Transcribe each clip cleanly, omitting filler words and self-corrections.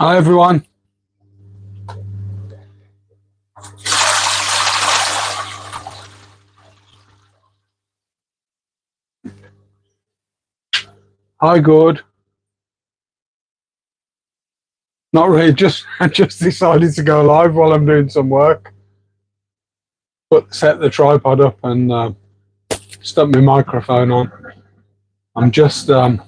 Hi everyone. Hi, good. Not really. I just decided to go live while I'm doing some work. Set the tripod up and stuck my microphone on. I'm just doing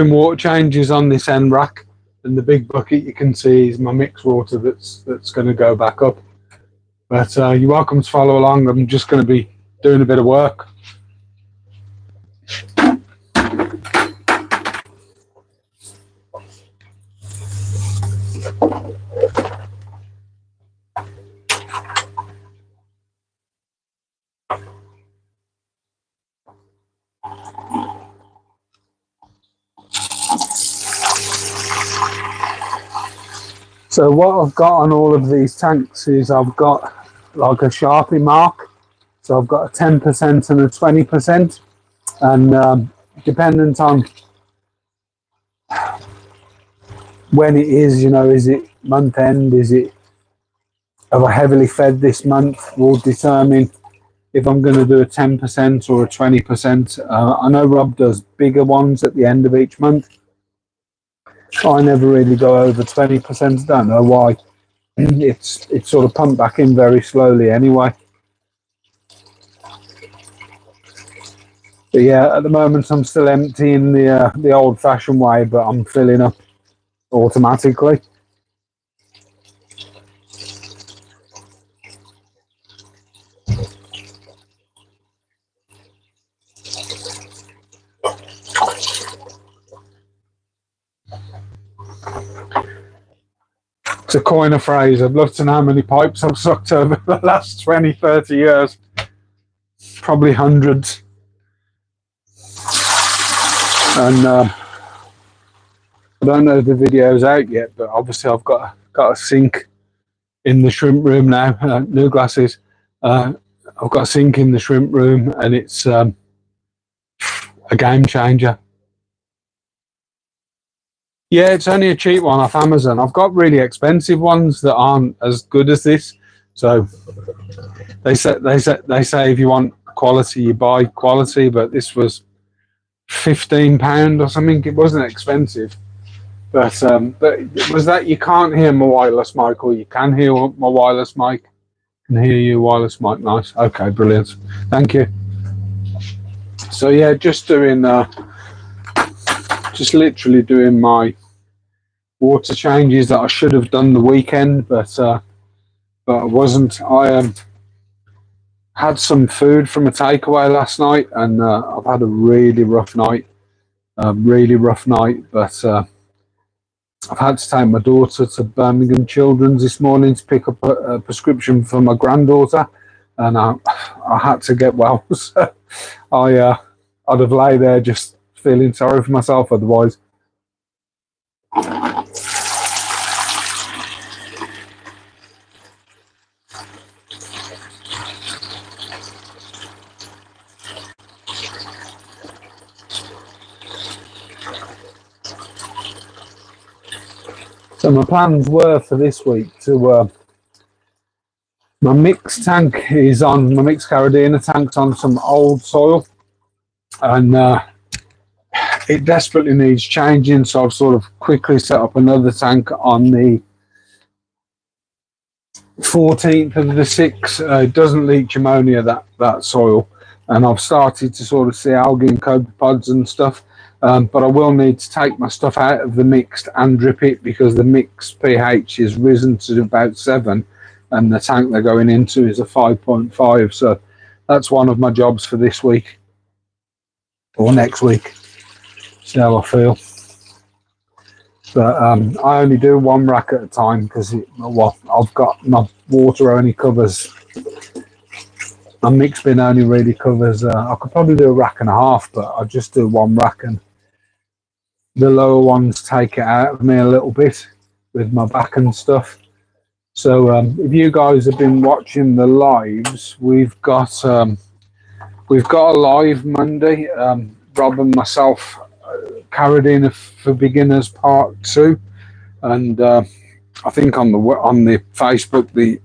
water changes on this end rack, and the big bucket you can see is my mixed water that's going to go back up. But you're welcome to follow along. I'm just going to be doing a bit of work. So what I've got on all of these tanks is I've got like a Sharpie mark. So I've got a 10% and a 20%. And dependent on when it is, is it month end? Have I heavily fed this month? Will determine if I'm going to do a 10% or a 20%. I know Rob does bigger ones at the end of each month. I never really go over 20%. Don't know why. It's sort of pumped back in very slowly anyway. But yeah, at the moment I'm still emptying the old-fashioned way, but I'm filling up automatically. To coin a phrase, I'd love to know how many pipes I've sucked over the last 20, 30 years. Probably hundreds. And I don't know if the video's out yet, but obviously I've got a sink in the shrimp room now. New glasses. I've got a sink in the shrimp room, and it's a game changer. Yeah, it's only a cheap one off Amazon. I've got really expensive ones that aren't as good as this. So they say if you want quality, you buy quality. But this was £15 or something. It wasn't expensive. But was that you can't hear my wireless mic, or you can hear my wireless mic? Can hear you wireless mic. Nice. Okay, brilliant. Thank you. So yeah, just literally doing my water changes that I should have done the weekend, but I wasn't. I had some food from a takeaway last night, and I've had a really rough night. But I've had to take my daughter to Birmingham Children's this morning to pick up a prescription for my granddaughter, and I had to get well. So I'd have lay there just feeling sorry for myself otherwise. So my plans were for this week to my mixed tank is on, my mixed Carradina tank's on some old soil, and it desperately needs changing, so I've sort of quickly set up another tank on the 14th of the 6th. It doesn't leach ammonia, that soil, and I've started to sort of see algae and copepods and stuff. But I will need to take my stuff out of the mixed and drip it, because the mixed pH is risen to about 7 and the tank they're going into is a 5.5. So that's one of my jobs for this week or next week. See how I feel. But I only do one rack at a time, because I've got my water only covers, my mixed bin only really covers, I could probably do a rack and a half, but I just do one rack, and the lower ones take it out of me a little bit with my back and stuff. So if you guys have been watching the lives, we've got a live Monday, Rob and myself, Carradina for Beginners Part 2, and I think on the Facebook the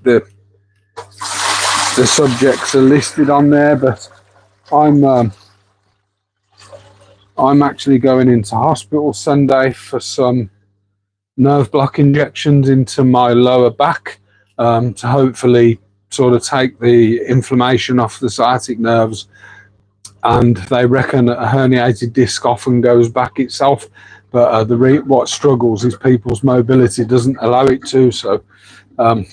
subjects are listed on there, but I'm actually going into hospital Sunday for some nerve block injections into my lower back, to hopefully sort of take the inflammation off the sciatic nerves. And they reckon a herniated disc often goes back itself, but what struggles is people's mobility doesn't allow it to. So I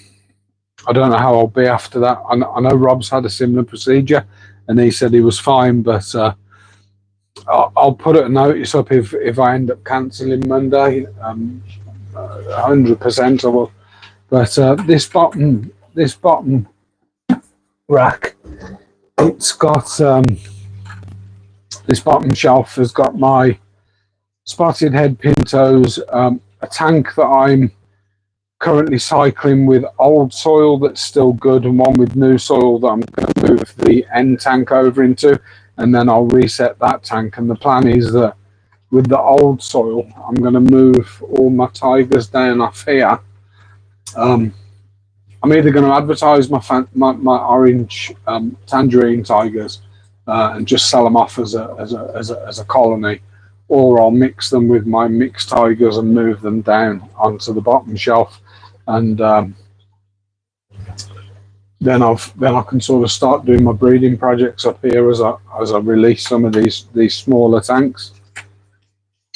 don't know how I'll be after that. I know Rob's had a similar procedure, and he said he was fine, but I'll put a notice up if I end up cancelling Monday. 100% I will. But this bottom rack, it's got this bottom shelf has got my spotted head pintos, a tank that I'm currently cycling with old soil that's still good, and one with new soil that I'm going to move the end tank over into, and then I'll reset that tank. And the plan is that with the old soil, I'm going to move all my tigers down off here. I'm either going to advertise my orange tangerine tigers and just sell them off as a colony, or I'll mix them with my mixed tigers and move them down onto the bottom shelf, and then I can sort of start doing my breeding projects up here as I release some of these smaller tanks.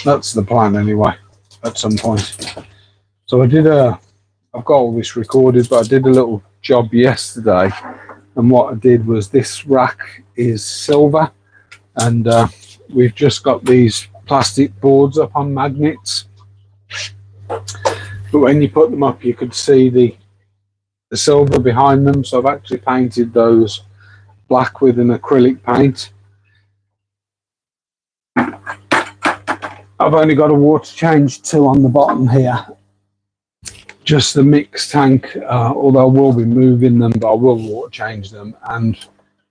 That's the plan anyway, at some point. So I've got all this recorded, but I did a little job yesterday, and what I did was, this rack is silver, and we've just got these plastic boards up on magnets, but when you put them up you could see the silver behind them, so I've actually painted those black with an acrylic paint. I've only got a water change 2 on the bottom here, just the mixed tank, although I will be moving them, but I will water change them, and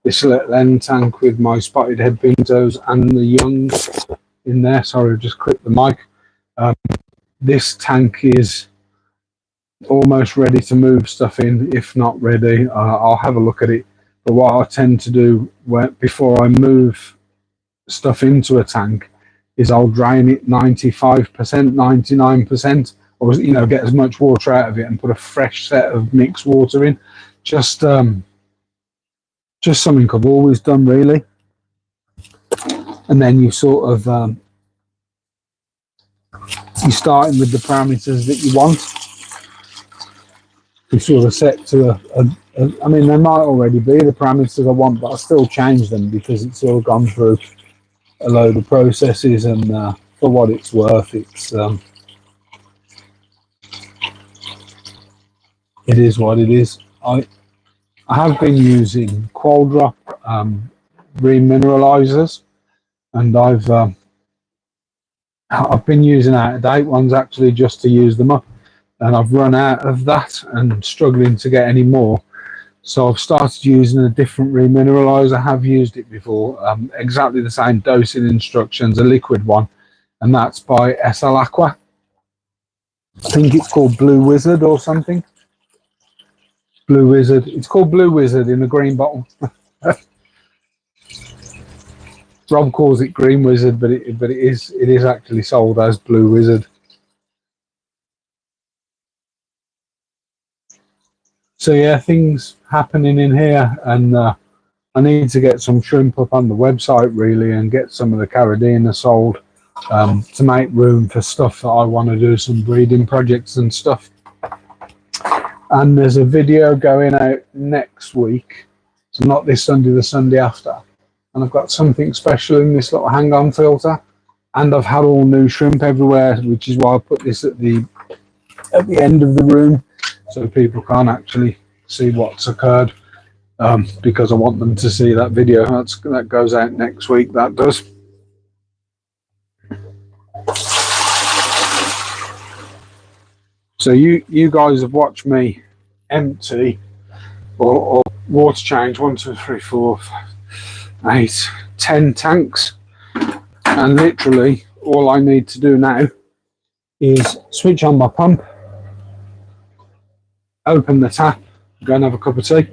this little end tank with my spotted head pintos and the youngs in there. Sorry, I just clicked the mic. this tank is almost ready to move stuff in. If not ready, I'll have a look at it. But what I tend to do before I move stuff into a tank is I'll drain it 95%, 99%, or get as much water out of it and put a fresh set of mixed water in. Just something I've always done, really. And then you sort of you're starting with the parameters that you want. You sort of set to I mean, they might already be the parameters I want, but I still change them because it's all gone through a load of processes, and for what it's worth, it is what it is. I have been using Qual Drop remineralizers, and I've been using out of date ones actually just to use them up, and I've run out of that and struggling to get any more. So I've started using a different remineralizer. I have used it before, exactly the same dosing instructions, a liquid one, and that's by SL Aqua. I think it's called Blue Wizard or something. Blue Wizard. It's called Blue Wizard in a green bottle. Rob calls it Green Wizard, but it is actually sold as Blue Wizard. So yeah, things happening in here, and I need to get some shrimp up on the website really, and get some of the Caridina sold to make room for stuff that I want to do, some breeding projects and stuff. And there's a video going out next week, so not this Sunday, the Sunday after. And I've got something special in this little hang-on filter, and I've had all new shrimp everywhere, which is why I put this at the end of the room, so people can't actually see what's occurred, because I want them to see that video. That goes out next week, that does. So you guys have watched me empty or water change 1, 2, 3, 4, 5, 8, 10 tanks, and literally all I need to do now is switch on my pump, open the tap, go and have a cup of tea,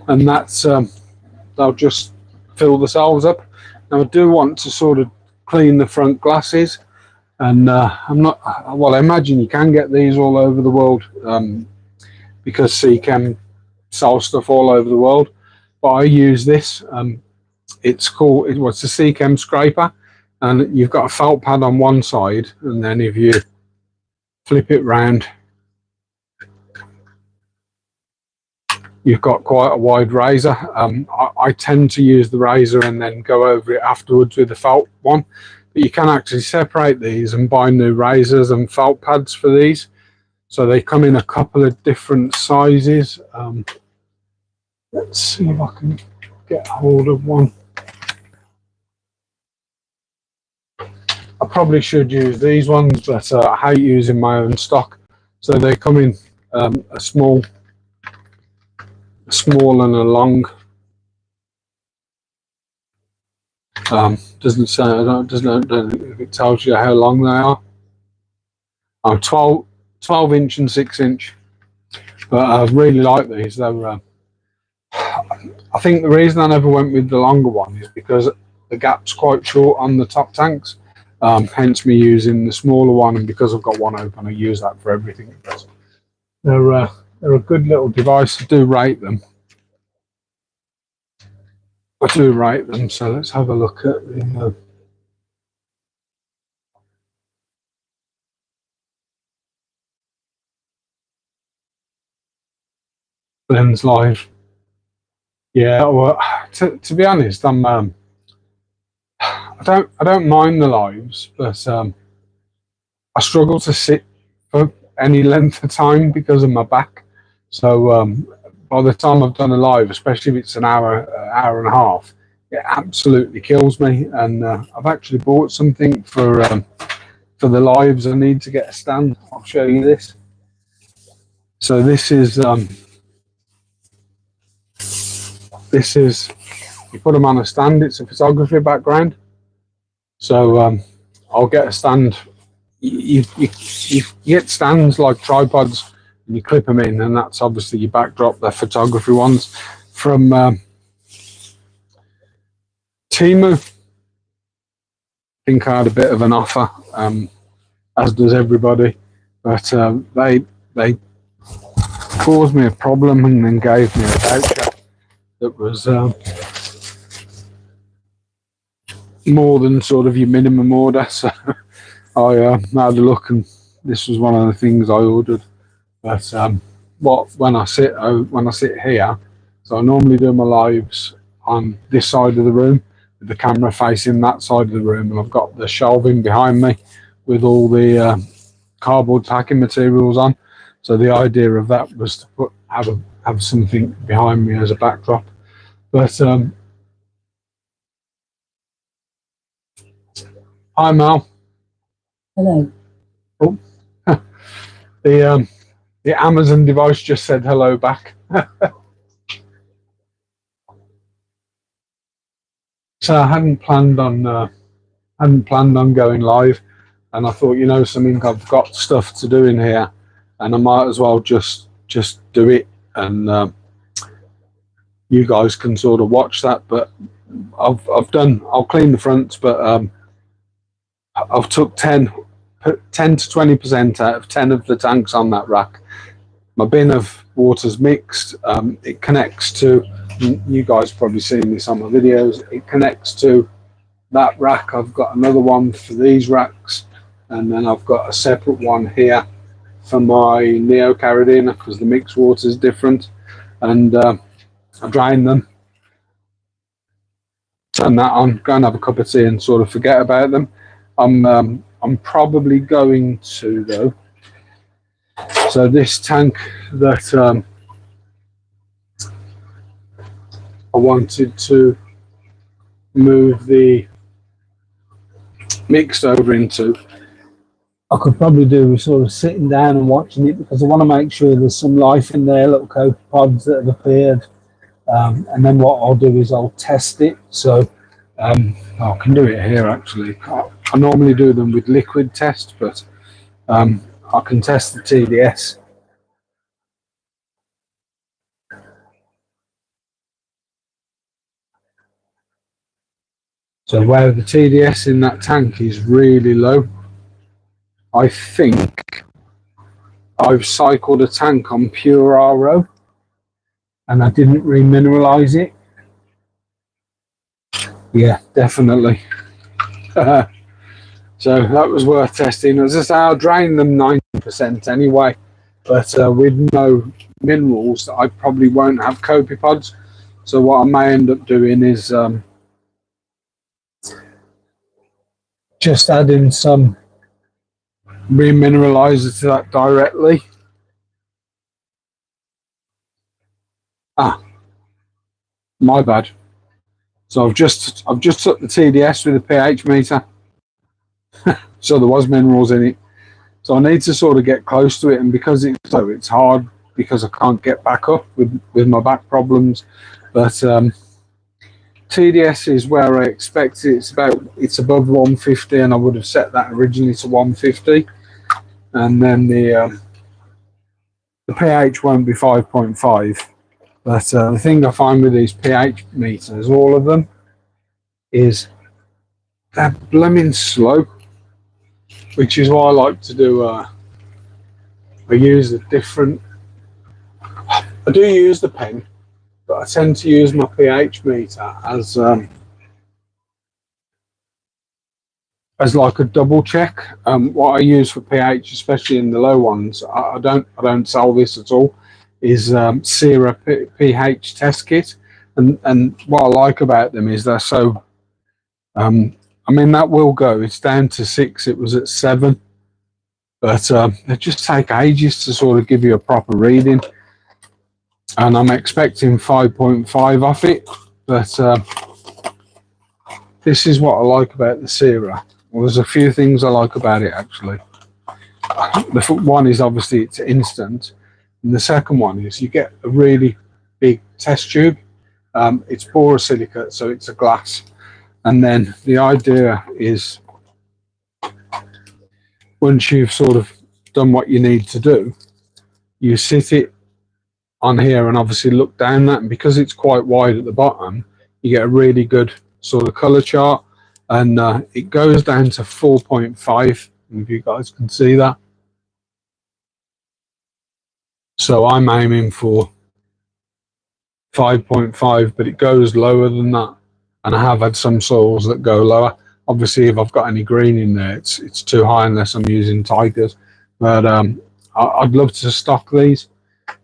and that's they'll just fill themselves up. Now I do want to sort of clean the front glasses, and I'm not, well, I imagine you can get these all over the world, because Seachem sells stuff all over the world, but I use this. It's called, it's a Seachem scraper, and you've got a felt pad on one side, and then if you flip it round, you've got quite a wide razor. I tend to use the razor and then go over it afterwards with the felt one, but you can actually separate these and buy new razors and felt pads for these. So they come in a couple of different sizes. Let's see if I can get hold of one. I probably should use these ones, but I hate using my own stock. So they come in a small and a long. Doesn't say, I don't know if it tells you how long they are. Oh, 12 inch and 6 inch. But I really like these. They're I think the reason I never went with the longer one is because the gap's quite short on the top tanks, hence me using the smaller one, and because I've got one open, I use that for everything. They're a good little device. I do rate them. So let's have a look at the Lens Live. Yeah, well, to be honest, I don't mind the lives, but I struggle to sit for any length of time because of my back. So by the time I've done a live, especially if it's an hour and a half, it absolutely kills me. And I've actually bought something for the lives. I need to get a stand. I'll show you this. So this is you put them on a stand. It's a photography background. So I'll get a stand you get stands like tripods and you clip them in, and that's obviously your backdrop. They're photography ones from Timu. I think I had a bit of an offer, as does everybody, but they caused me a problem and then gave me a voucher that was more than sort of your minimum order. So I had a look, and this was one of the things I ordered. But when I sit here, so I normally do my lives on this side of the room with the camera facing that side of the room, and I've got the shelving behind me with all the cardboard packing materials on. So the idea of that was to have something behind me as a backdrop. But hi Mal. Hello. Oh, the Amazon device just said hello back. So I hadn't planned on going live, and I thought, you know something, I've got stuff to do in here, and I might as well just do it, and you guys can sort of watch that. But I'll clean the fronts, but I've took 10 to 20% out of 10 of the tanks on that rack. My bin of water's mixed. It connects to, you guys probably seen this on my videos, it connects to that rack. I've got another one for these racks, and then I've got a separate one here for my Neo Carradina because the mixed water is different. And I drain them, turn that on, go and have a cup of tea and sort of forget about them. I'm probably going to, though. So this tank that I wanted to move the mixed over into, I could probably do with sort of sitting down and watching it, because I want to make sure there's some life in there, little copepods that have appeared. And then what I'll do is I'll test it. So I can do it here actually. I normally do them with liquid test, but I can test the TDS. So where the TDS in that tank is really low, I think I've cycled a tank on pure RO and I didn't remineralize it. Yeah, definitely. So that was worth testing. As I say, I'll drain them 90% anyway, but with no minerals, I probably won't have copepods. So what I may end up doing is just adding some remineralizer to that directly. My bad. So I've just took the TDS with a pH meter. So there was minerals in it. So I need to sort of get close to it, and because it's hard because I can't get back up with my back problems. But TDS is where I expect it. It's above 150, and I would have set that originally to 150. And then the pH won't be 5.5. But the thing I find with these pH meters, all of them, is they're blooming slow, which is why I like to do. I use a different. I do use the pen, but I tend to use my pH meter as like a double check. What I use for pH, especially in the low ones, I don't sell this at all, is Sierra pH test kit, and what I like about them is they're so. I mean, that will go. It's down to 6. It was at 7, but they just take ages to sort of give you a proper reading. And I'm expecting 5.5 off it, but this is what I like about the Sierra. Well, there's a few things I like about it actually. The one is obviously it's instant, and the second one is you get a really big test tube. It's borosilicate, so it's a glass. And then the idea is once you've sort of done what you need to do, you sit it on here and obviously look down that, and because it's quite wide at the bottom, you get a really good sort of color chart, and it goes down to 4.5, if you guys can see that. So I'm aiming for 5.5, but it goes lower than that, and I have had some soils that go lower. Obviously, if I've got any green in there, it's too high unless I'm using tigers. But I'd love to stock these,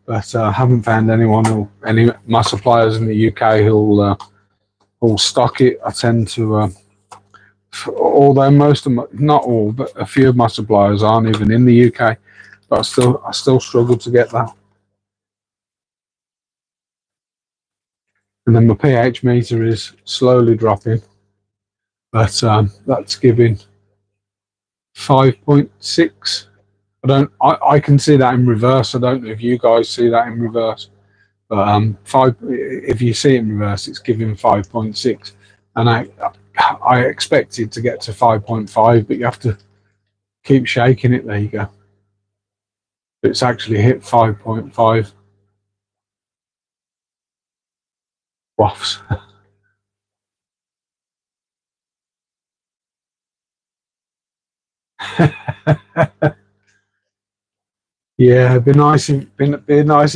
but I haven't found anyone, any of my suppliers in the UK who'll stock it. I tend to, although most of my, not all, but a few of my suppliers aren't even in the UK, but I still struggle to get that. And then my pH meter is slowly dropping, but that's giving 5.6. I can see that in reverse. I don't know if you guys see that in reverse, but if you see it in reverse, it's giving 5.6, and I expected to get to 5.5, but you have to keep shaking it. There you go. It's actually hit 5.5. Wafts. Yeah, it'd be nice if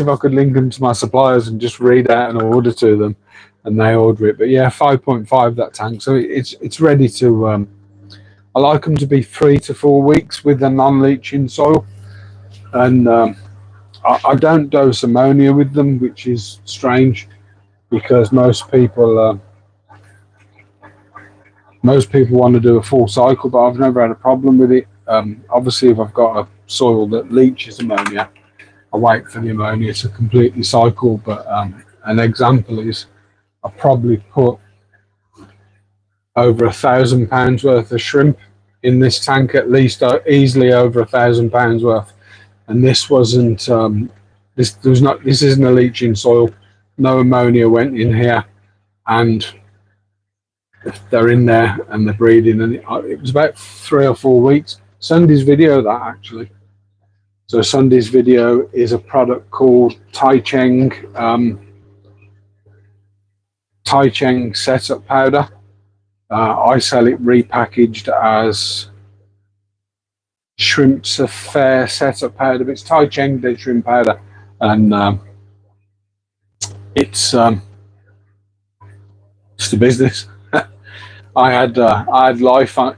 I could link them to my suppliers and just read out an order to them, and they order it. But yeah, 5.5 that tank, so it's ready to. I like them to be 3 to 4 weeks with the non-leaching soil, and I don't dose ammonia with them, which is strange because most people want to do a full cycle, but I've never had a problem with it. Obviously, if I've got a soil that leaches ammonia, I wait for the ammonia to completely cycle. But an example is I probably put over £1,000 worth of shrimp in this tank, at least easily over £1,000 worth. And this wasn't this isn't a leaching soil. No ammonia went in here, and they're in there and they're breeding, and it was about 3 or 4 weeks. Sunday's video, that actually. So Sunday's video is a product called Tai Cheng setup powder. I sell it repackaged as Shrimp's Affair setup powder, but it's Tai Cheng dead shrimp powder, and it's just a business. I had life, a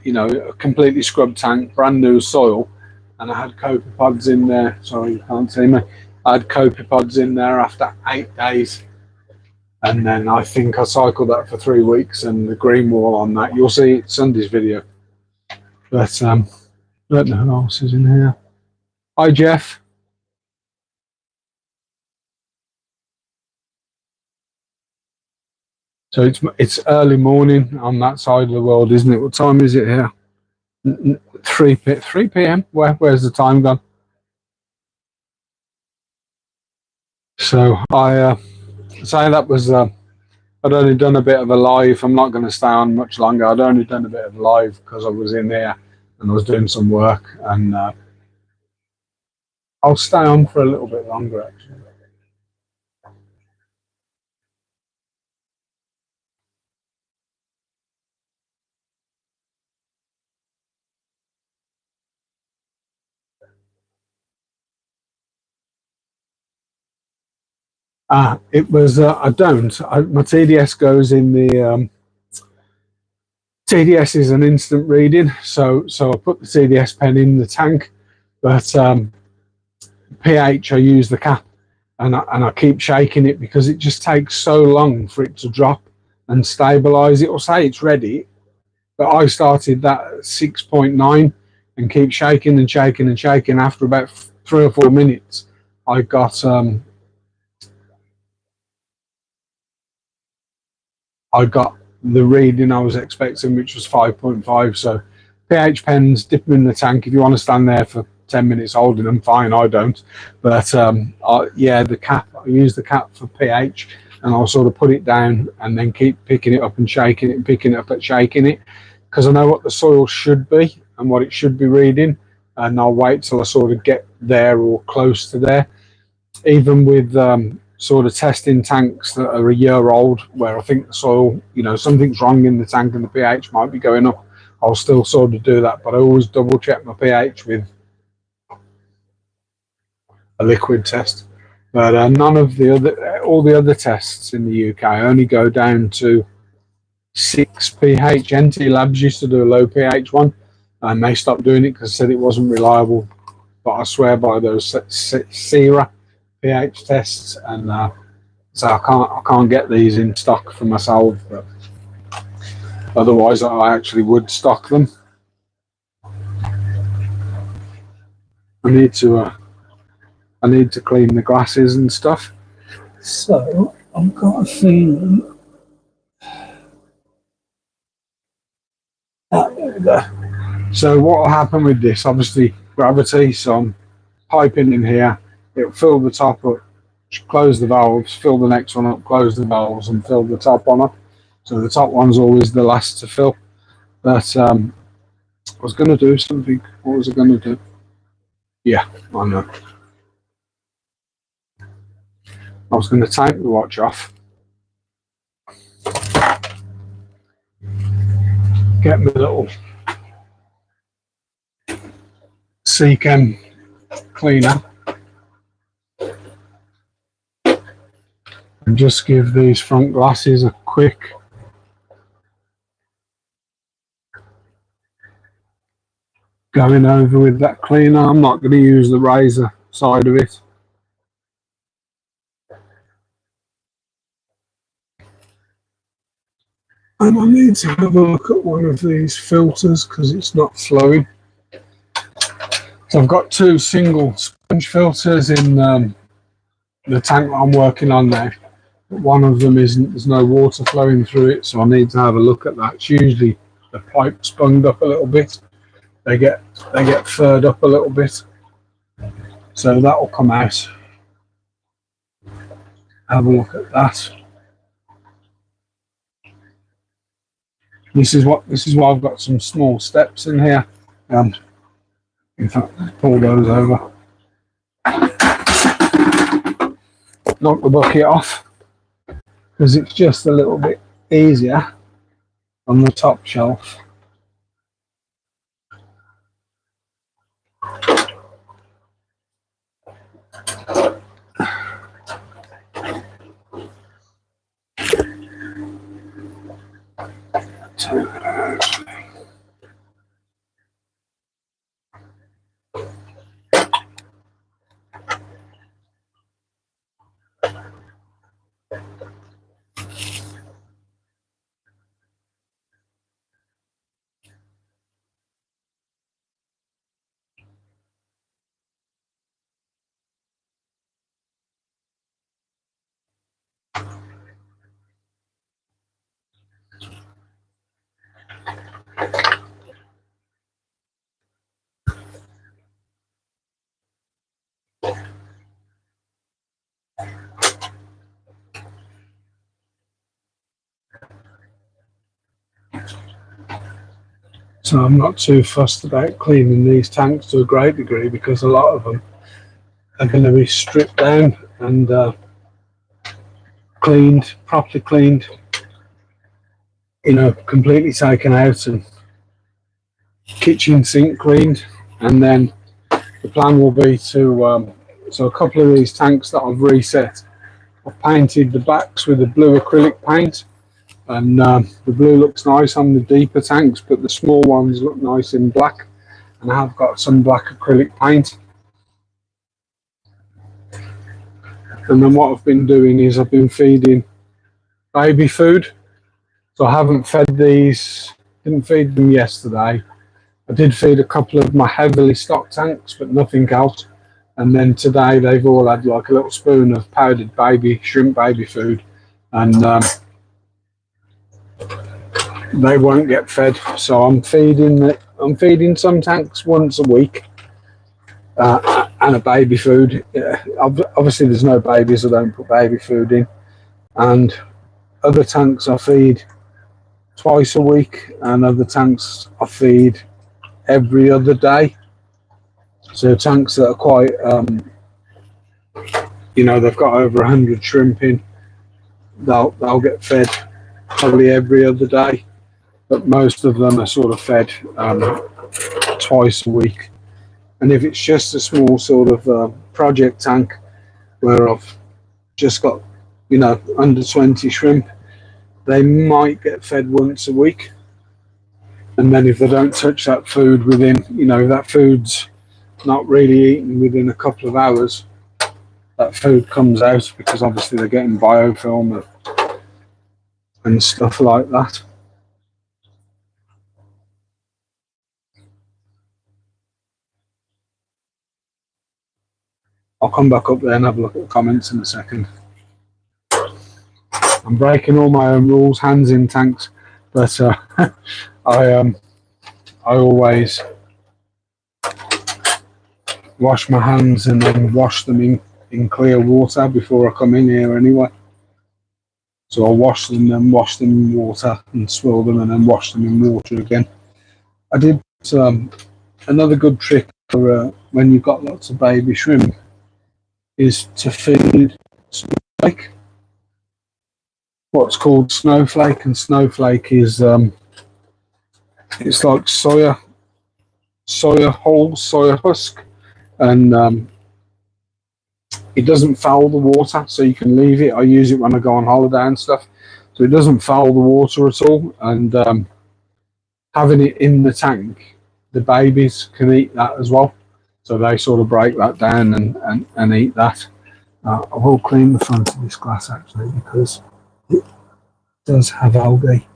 completely scrubbed tank, brand new soil, and I had copepods in there. Sorry, you can't see me. I had copepods in there after 8 days, and then I think I cycled that for 3 weeks, and the green wall on that, you'll see it Sunday's video. But I don't know who else is in here. Hi, Jeff. So it's early morning on that side of the world, isn't it? What time is it here? 3 p.m. Where's the time gone? So I say that was I'd only done a bit of a live. I'm not going to stay on much longer. I'd only done a bit of a live because I was in there and I was doing some work, and I'll stay on for a little bit longer actually. It was my TDS goes in the TDS is an instant reading, so I put the TDS pen in the tank, but pH I use the cap, and I keep shaking it because it just takes so long for it to drop and stabilize. It will say it's ready, but I started that at 6.9 and keep shaking and shaking and shaking. After about 3 or 4 minutes, I got the reading I was expecting, which was 5.5. So pH pens, dip them in the tank. If you want to stand there for 10 minutes holding them, fine, I don't. But yeah, the cap, I use the cap for pH, and I'll sort of put it down and then keep picking it up and shaking it and picking it up and shaking it, because I know what the soil should be and what it should be reading. and I'll wait till I sort of get there or close to there. Even with sort of testing tanks that are a year old, where I think the soil, something's wrong in the tank and the pH might be going up, I'll still sort of do that. But I always double check my pH with a liquid test. But all the other tests in the UK only go down to 6 pH. NT Labs used to do a low pH one, and they stopped doing it because they said it wasn't reliable. But I swear by those SERA pH tests, and so I can't get these in stock for myself. But otherwise, I actually would stock them. I need to clean the glasses and stuff. So I've got a feeling So what will happen with this? Obviously, gravity. So I'm piping in here. It'll fill the top up, close the valves, fill the next one up, close the valves, and fill the top one up. So the top one's always the last to fill. But I was going to do something. What was I going to do? Yeah, I know. I was going to take the watch off, get my little Seachem cleaner, and just give these front glasses a quick going over with that cleaner. I'm not going to use the razor side of it. And I need to have a look at one of these filters because it's not flowing. So I've got 2 single sponge filters in the tank that I'm working on now. But one of them there's no water flowing through it, so I need to have a look at that. It's usually the pipe spunged up a little bit. They get furred up a little bit. So that will come out. Have a look at that. This is why I've got some small steps in here. In fact, pull those over. Knock the bucket off because it's just a little bit easier on the top shelf. So I'm not too fussed about cleaning these tanks to a great degree because a lot of them are going to be stripped down and cleaned, properly cleaned, completely taken out and kitchen sink cleaned. And then the plan will be to, so a couple of these tanks that I've reset, I've painted the backs with a blue acrylic paint. And the blue looks nice on the deeper tanks, but the small ones look nice in black. And I have got some black acrylic paint. And then what I've been doing is I've been feeding baby food. So I haven't fed these, didn't feed them yesterday. I did feed a couple of my heavily stocked tanks, but nothing else. And then today they've all had like a little spoon of powdered baby shrimp baby food. And they won't get fed, so I'm feeding some tanks once a week and a baby food. Obviously there's no babies, I don't put baby food in, and other tanks I feed twice a week, and other tanks I feed every other day. So tanks that are quite, you know, they've got over 100 shrimp in, they'll get fed probably every other day, but most of them are sort of fed twice a week. And if it's just a small sort of project tank where I've just got, you know, under 20 shrimp, they might get fed once a week. And then if they don't touch that food within, you know, that food's not really eaten within a couple of hours, that food comes out, because obviously they're getting biofilm and stuff like that. I'll come back up there and have a look at the comments in a second. I'm breaking all my own rules, hands in tanks, but I always wash my hands and then wash them in clear water before I come in here anyway. So I'll wash them, then wash them in water and swirl them, and then wash them in water again. I did another good trick for when you've got lots of baby shrimp is to feed snowflake. What's called snowflake, and snowflake is it's like soya husk, and it doesn't foul the water, so you can leave it. I use it when I go on holiday and stuff, so it doesn't foul the water at all. And having it in the tank, the babies can eat that as well, so they sort of break that down and eat that. I will clean the front of this glass actually, because it does have algae.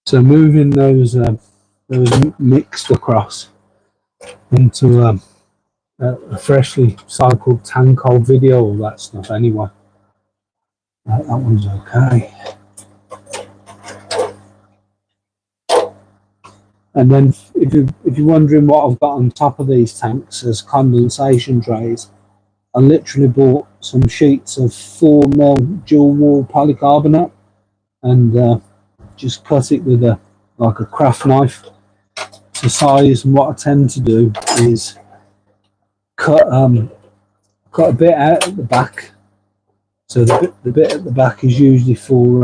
So moving those mixed across into a freshly cycled tank. I'll video all that stuff anyway. That one's okay. And then if you're wondering what I've got on top of these tanks as condensation trays, I literally bought some sheets of 4mm dual wall polycarbonate and just cut it with like a craft knife to size. And what I tend to do is cut a bit out at the back. So the bit at the back is usually for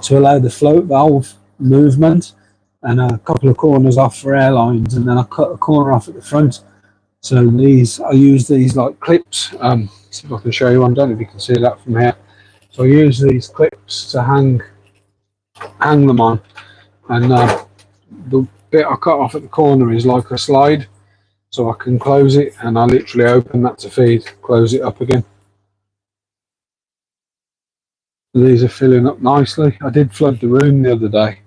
to allow the float valve movement, and a couple of corners off for airlines, and then I cut a corner off at the front. So I use these like clips. See if I can show you one. I don't know if you can see that from here. So I use these clips to hang them on, and the bit I cut off at the corner is like a slide, so I can close it, and I literally open that to feed, close it up again. These are filling up nicely. I did flood the room the other day,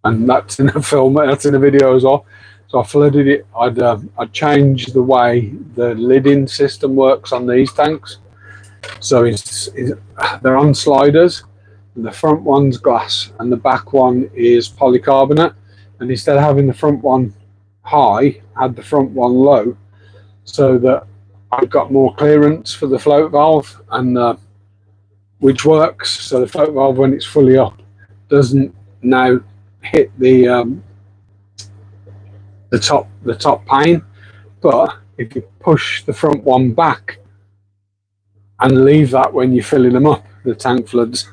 and that's in a film, that's in a video as well. So I flooded it. I'd changed the way the lidding system works on these tanks. So they're on sliders, and the front one's glass and the back one is polycarbonate. And instead of having the front one high, I had the front one low, so that I've got more clearance for the float valve, and which works. So the float valve, when it's fully up, doesn't now hit the top pane. But if you push the front one back and leave that when you're filling them up, the tank floods.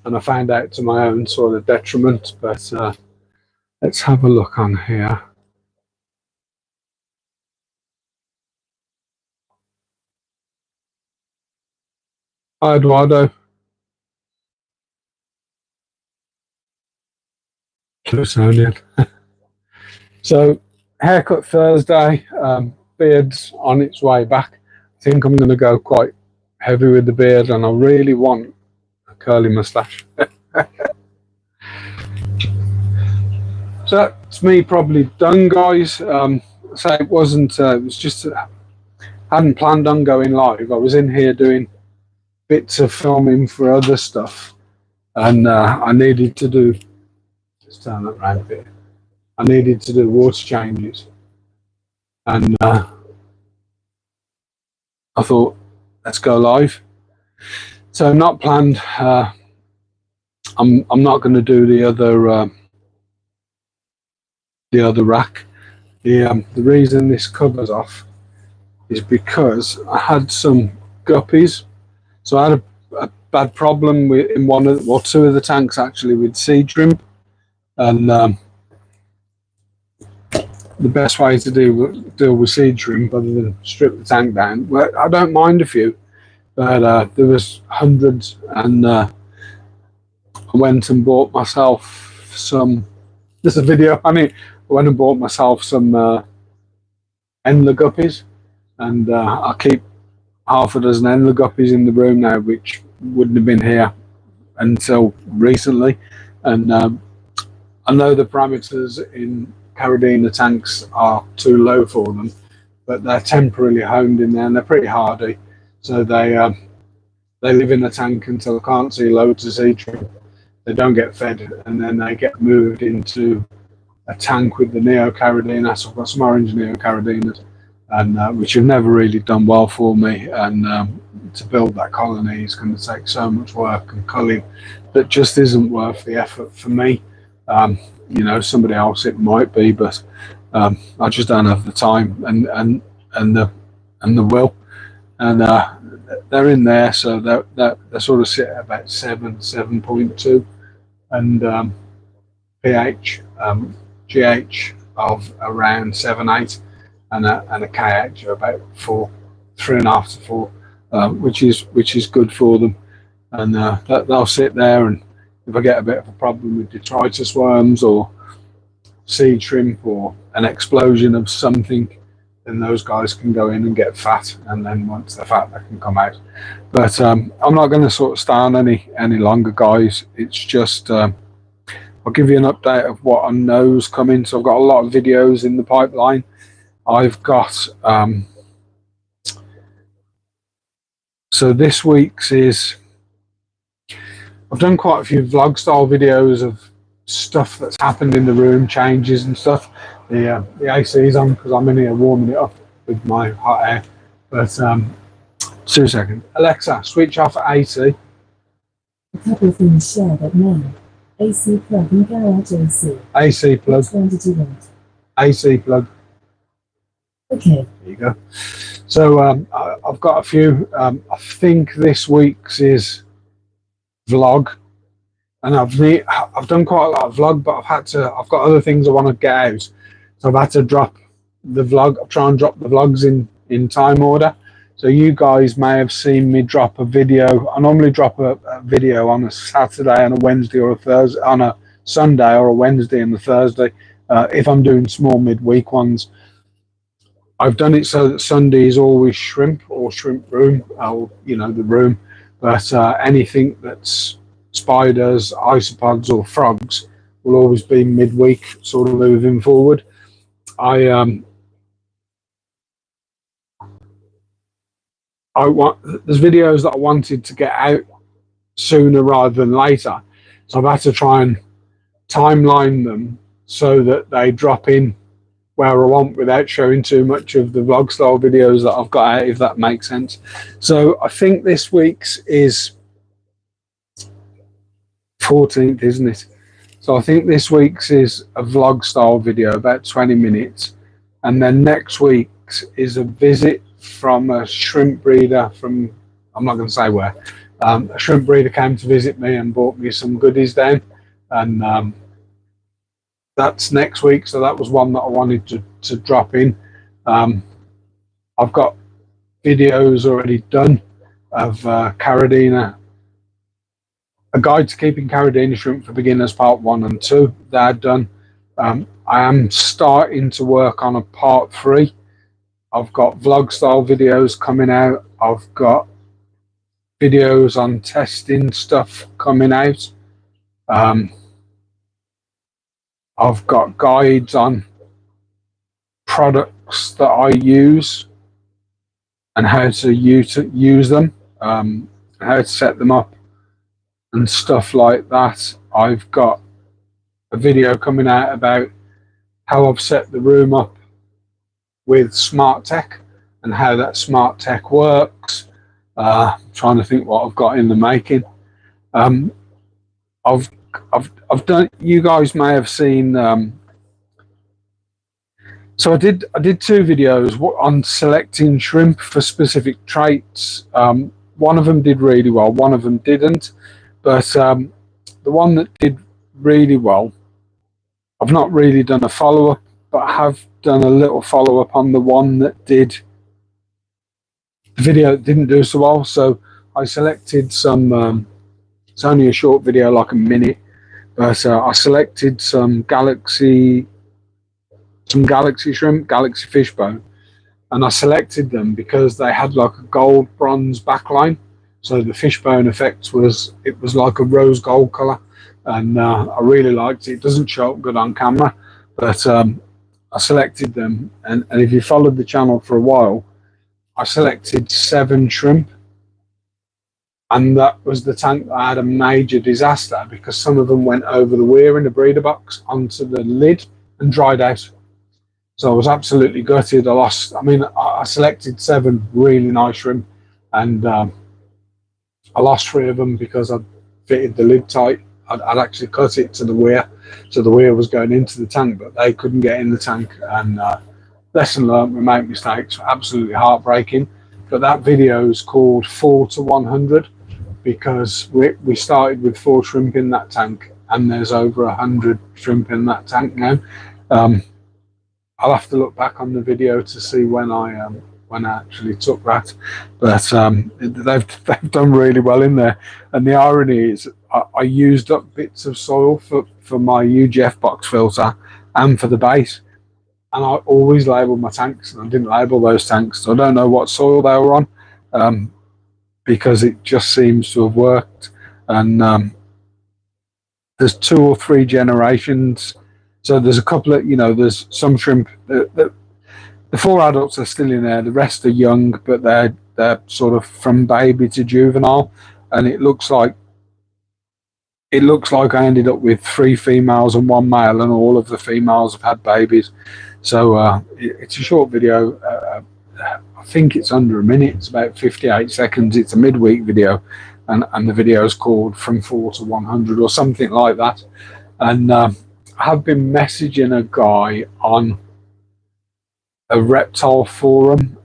And I found out to my own sort of detriment. But let's have a look on here. Hi Eduardo. So haircut Thursday, beard's on its way back. I think I'm going to go quite heavy with the beard, and I really want a curly moustache. So that's me probably done, guys. So it wasn't, it was just, I hadn't planned on going live. I was in here doing bits of filming for other stuff, and I needed to do, let's turn that round a bit. I needed to do water changes. and I thought, let's go live. So not planned. I'm not going to do the other rack. The reason this covers off is because I had some guppies. So I had a bad problem with in one of, well, two of the tanks actually, with seed shrimp, and the best way to deal with seed shrimp, other than strip the tank down, well, I don't mind a few, but there was hundreds, and I went and bought myself some. There's a video. I mean, I went and bought myself some endler guppies, and I keep half a dozen endler guppies in the room now, which wouldn't have been here until recently. And I know the parameters in Carabiner tanks are too low for them, but they're temporarily honed in there, and they're pretty hardy. So they live in the tank until they can't see loads of seed shrimp. They don't get fed, and then they get moved into a tank with the Neo Carabiner. So I've got some orange Neo Carabiners, and which have never really done well for me. And to build that colony is going to take so much work and culling that just isn't worth the effort for me. You know, somebody else it might be, but I just don't have the time and the will. And they're in there, so they sort of sit at about 7.2, and pH, GH of around 7.8, and a KH of about 4, 3.5 to 4, which is good for them. And they'll sit there, and if I get a bit of a problem with detritus worms or seed shrimp or an explosion of something, then those guys can go in and get fat, and then once they're fat, they can come out. But I'm not going to sort of stay on any longer, guys. It's just I'll give you an update of what I know is coming. So I've got a lot of videos in the pipeline. I've got so this week's is, I've done quite a few vlog style videos of stuff that's happened in the room, changes and stuff. The AC is on because I'm in here warming it up with my hot air. But 2 seconds. Alexa, switch off AC. A couple of things shared at now. AC plug in garage AC. AC plug. Which one did you want? AC plug. Okay. There you go. So I've got a few. I think this week's is vlog, and I've done quite a lot of vlog, but I've got other things I want to get out, so I've had to drop the vlog. I'll try and drop the vlogs in time order. So you guys may have seen me drop a video. I normally drop a video on a Saturday, on a Wednesday, or a Thursday, on a Sunday or a Wednesday and a Thursday, if I'm doing small midweek ones. I've done it so that Sunday is always shrimp or shrimp room, or the room. But anything that's spiders, isopods, or frogs will always be midweek, sort of moving forward. There's videos that I wanted to get out sooner rather than later, so I've had to try and timeline them so that they drop in where I want without showing too much of the vlog style videos that I've got out, if that makes sense. So I think this week's is 14th, isn't it? So I think this week's is a vlog style video, about 20 minutes, and then next week's is a visit from a shrimp breeder from, I'm not going to say where. A shrimp breeder came to visit me and bought me some goodies down, and that's next week. So that was one that I wanted to drop in. I've got videos already done of Carabiner, a guide to keeping Carabiner shrimp for beginners, part 1 and 2. They're done. I am starting to work on a part 3. I've got vlog style videos coming out. I've got videos on testing stuff coming out. I've got guides on products that I use and how to use them, how to set them up and stuff like that. I've got a video coming out about how I've set the room up with smart tech and how that smart tech works. Trying to think what I've got in the making. I've done. You guys may have seen. So I did 2 videos on selecting shrimp for specific traits. One of them did really well, one of them didn't. But the one that did really well, I've not really done a follow-up, but I have done a little follow-up on the one that did the video that didn't do so well. So I selected some, it's only a short video, like a minute, but I selected some galaxy shrimp, galaxy fishbone, and I selected them because they had like a gold bronze backline. So the fishbone effect was like a rose gold color, and I really liked it. It doesn't show up good on camera, but I selected them, and if you followed the channel for a while, I selected 7 shrimp, and that was the tank that I had a major disaster because some of them went over the weir in the breeder box onto the lid and dried out. So I was absolutely gutted. I selected 7 really nice shrimp, and I lost 3 of them because I'd fitted the lid tight. I'd actually cut it to the weir, so the weir was going into the tank, but they couldn't get in the tank. And lesson learned, we make mistakes, absolutely heartbreaking. But that video is called 4 to 100 because we started with 4 shrimp in that tank, and there's over 100 shrimp in that tank now. I'll have to look back on the video to see when I actually took that, but they've done really well in there. And the irony is, I used up bits of soil for my UGF box filter and for the base, and I always label my tanks, and I didn't label those tanks, so I don't know what soil they were on, because it just seems to have worked. And there's 2 or 3 generations. So there's a couple of, there's some shrimp. The 4 adults are still in there. The rest are young, but they're sort of from baby to juvenile, and it looks like I ended up with 3 females and 1 male, and all of the females have had babies. So it's a short video. I think it's under a minute. It's about 58 seconds. It's a midweek video, and the video is called From 4 to 100 or something like that. And I have been messaging a guy on a reptile forum.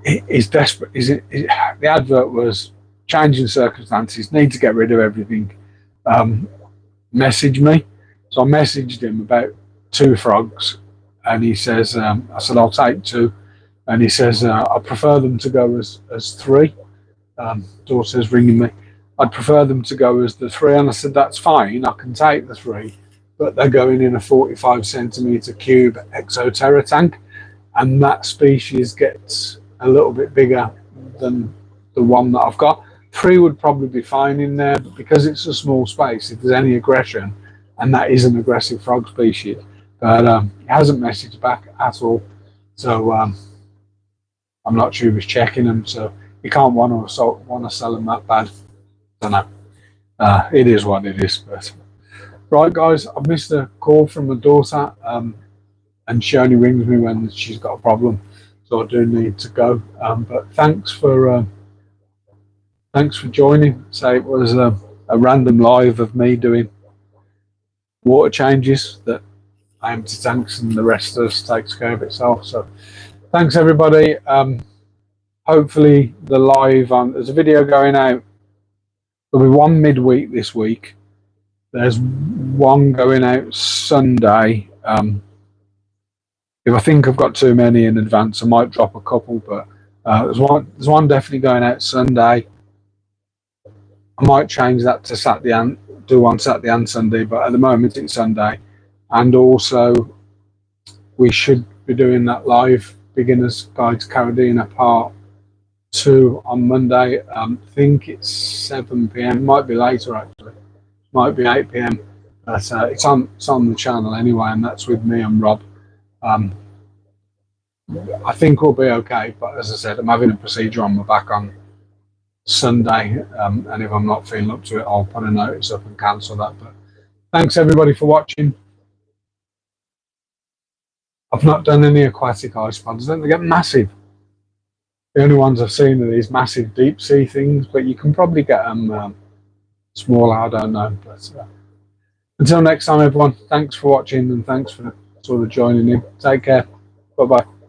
He's desperate. The advert was changing circumstances, need to get rid of everything. Message me. So I messaged him about 2 frogs, and he says, I said, I'll take 2. And he says, I prefer them to go as 3. Daughter's ringing me. I'd prefer them to go as the 3. And I said, that's fine, I can take the 3, but they're going in a 45 centimeter cube Exoterra tank, and that species gets a little bit bigger than the one that I've got. 3 would probably be fine in there, but because it's a small space, if there's any aggression, and that is an aggressive frog species, but he hasn't messaged back at all. So I'm not sure if he's checking them, so you can't want to sell them that bad. Don't know. It is what it is. But right, guys, I've missed a call from my daughter, and she only rings me when she's got a problem, so I do need to go. But thanks for joining. So it was a random live of me doing water changes that I empty tanks, and the rest of us takes care of itself. So thanks, everybody. Hopefully the live there's a video going out. There'll be one midweek this week. There's one going out Sunday. If I think I've got too many in advance, I might drop a couple, but there's one definitely going out Sunday. I might change that to Saturday and do one Saturday and Sunday, but at the moment it's Sunday. And also we should be doing that live Beginner's Guide to Carolina Part 2 on Monday. I think it's 7 p.m. Might be later actually. Might be 8 p.m. But it's on the channel anyway, and that's with me and Rob. I think we'll be okay, but as I said, I'm having a procedure on my back on Sunday, and if I'm not feeling up to it, I'll put a notice up and cancel that. But thanks everybody for watching. I've not done any aquatic ice ponds. Don't they get massive? The only ones I've seen are these massive deep sea things, but you can probably get them smaller. I don't know. But until next time, everyone, thanks for watching and thanks for sort of joining in. Take care. Bye bye.